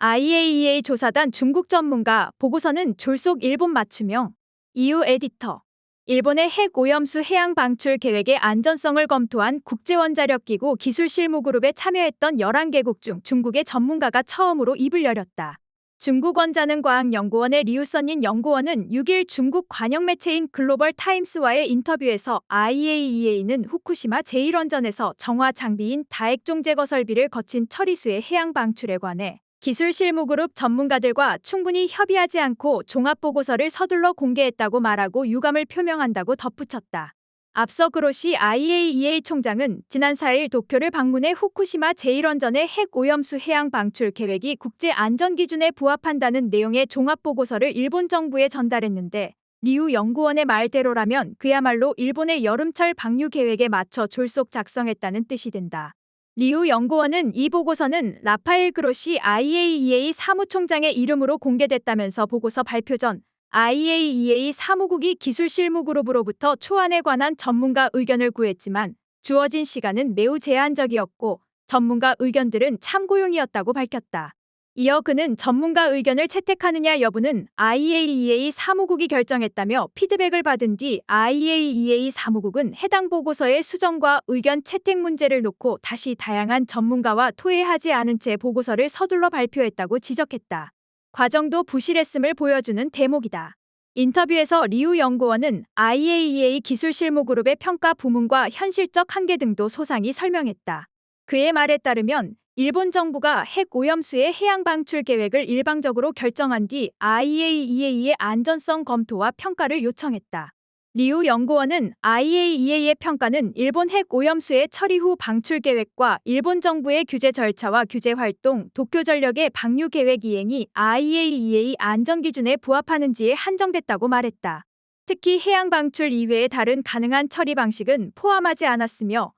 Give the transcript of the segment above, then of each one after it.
IAEA 조사단 중국 전문가 보고서는 졸속 일본 맞춤형. EU 에디터. 일본의 핵 오염수 해양 방출 계획의 안전성을 검토한 국제원자력기구 기술실무그룹에 참여했던 11개국 중 중국의 전문가가 처음으로 입을 열었다. 중국 원자능과학연구원의 리우선인 연구원은 6일 중국 관영 매체인 글로벌 타임스와의 인터뷰에서 IAEA는 후쿠시마 제1원전에서 정화 장비인 다액종 제거 설비를 거친 처리수의 해양 방출에 관해 기술실무그룹 전문가들과 충분히 협의하지 않고 종합보고서를 서둘러 공개했다고 말하고 유감을 표명한다고 덧붙였다. 앞서 그로시 IAEA 총장은 지난 4일 도쿄를 방문해 후쿠시마 제1원전의 핵 오염수 해양 방출 계획이 국제 안전 기준에 부합한다는 내용의 종합보고서를 일본 정부에 전달했는데, 리우 연구원의 말대로라면 그야말로 일본의 여름철 방류 계획에 맞춰 졸속 작성했다는 뜻이 된다. 리우 연구원은 이 보고서는 라파엘 그로시 IAEA 사무총장의 이름으로 공개됐다면서 보고서 발표 전 IAEA 사무국이 기술실무그룹으로부터 초안에 관한 전문가 의견을 구했지만 주어진 시간은 매우 제한적이었고 전문가 의견들은 참고용이었다고 밝혔다. 이어 그는 전문가 의견을 채택하느냐 여부는 IAEA 사무국이 결정했다며 피드백을 받은 뒤 IAEA 사무국은 해당 보고서의 수정과 의견 채택 문제를 놓고 다시 다양한 전문가와 토의하지 않은 채 보고서를 서둘러 발표했다고 지적했다. 과정도 부실했음을 보여주는 대목이다. 인터뷰에서 리우 연구원은 IAEA 기술실무그룹의 평가 부문과 현실적 한계 등도 소상히 설명했다. 그의 말에 따르면 일본 정부가 핵 오염수의 해양 방출 계획을 일방적으로 결정한 뒤 IAEA의 안전성 검토와 평가를 요청했다. 리우 연구원은 IAEA의 평가는 일본 핵 오염수의 처리 후 방출 계획과 일본 정부의 규제 절차와 규제 활동, 도쿄전력의 방류 계획 이행이 IAEA 안전 기준에 부합하는지에 한정됐다고 말했다. 특히 해양 방출 이외의 다른 가능한 처리 방식은 포함하지 않았으며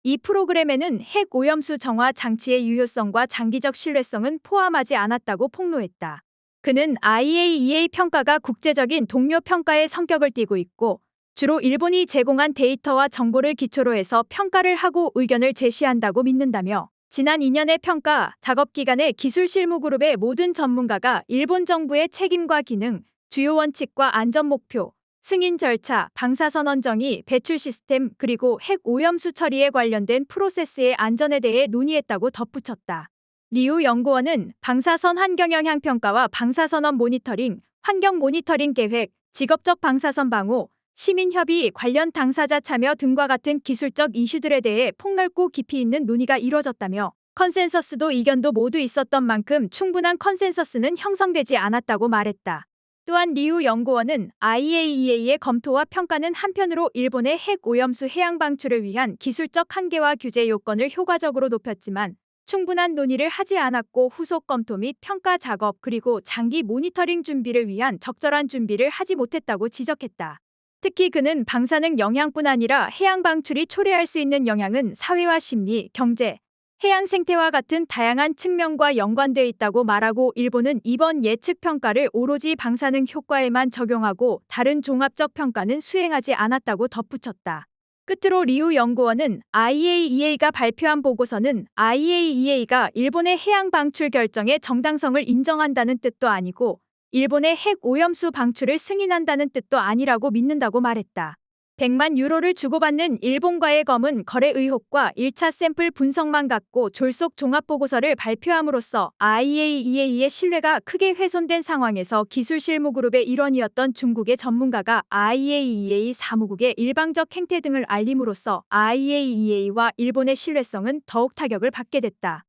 이 프로그램에는 핵 오염수 정화 장치의 유효성과 장기적 신뢰성은 포함하지 않았다고 폭로했다. 그는 IAEA 평가가 국제적인 동료 평가의 성격을 띠고 있고 주로 일본이 제공한 데이터와 정보를 기초로 해서 평가를 하고 의견을 제시한다고 믿는다며 지난 2년의 평가 작업 기간에 기술실무그룹의 모든 전문가가 일본 정부의 책임과 기능, 주요 원칙과 안전 목표, 승인 절차, 방사선 원정의, 배출 시스템, 그리고 핵 오염수 처리에 관련된 프로세스의 안전에 대해 논의했다고 덧붙였다. 리우 연구원은 방사선 환경영향 평가와 방사선원 모니터링, 환경 모니터링 계획, 직업적 방사선 방호, 시민협의, 관련 당사자 참여 등과 같은 기술적 이슈들에 대해 폭넓고 깊이 있는 논의가 이뤄졌다며 컨센서스도 이견도 모두 있었던 만큼 충분한 컨센서스는 형성되지 않았다고 말했다. 또한 리우 연구원은 IAEA의 검토와 평가는 한편으로 일본의 핵 오염수 해양 방출을 위한 기술적 한계와 규제 요건을 효과적으로 높였지만 충분한 논의를 하지 않았고 후속 검토 및 평가 작업 그리고 장기 모니터링 준비를 위한 적절한 준비를 하지 못했다고 지적했다. 특히 그는 방사능 영향뿐 아니라 해양 방출이 초래할 수 있는 영향은 사회와 심리, 경제, 해양 생태와 같은 다양한 측면과 연관되어 있다고 말하고 일본은 이번 예측 평가를 오로지 방사능 효과에만 적용하고 다른 종합적 평가는 수행하지 않았다고 덧붙였다. 끝으로 리우 연구원은 IAEA가 발표한 보고서는 IAEA가 일본의 해양 방출 결정의 정당성을 인정한다는 뜻도 아니고 일본의 핵 오염수 방출을 승인한다는 뜻도 아니라고 믿는다고 말했다. 100만 유로를 주고받는 일본과의 검은 거래 의혹과 1차 샘플 분석만 갖고 졸속 종합보고서를 발표함으로써 IAEA의 신뢰가 크게 훼손된 상황에서 기술실무그룹의 일원이었던 중국의 전문가가 IAEA 사무국의 일방적 행태 등을 알림으로써 IAEA와 일본의 신뢰성은 더욱 타격을 받게 됐다.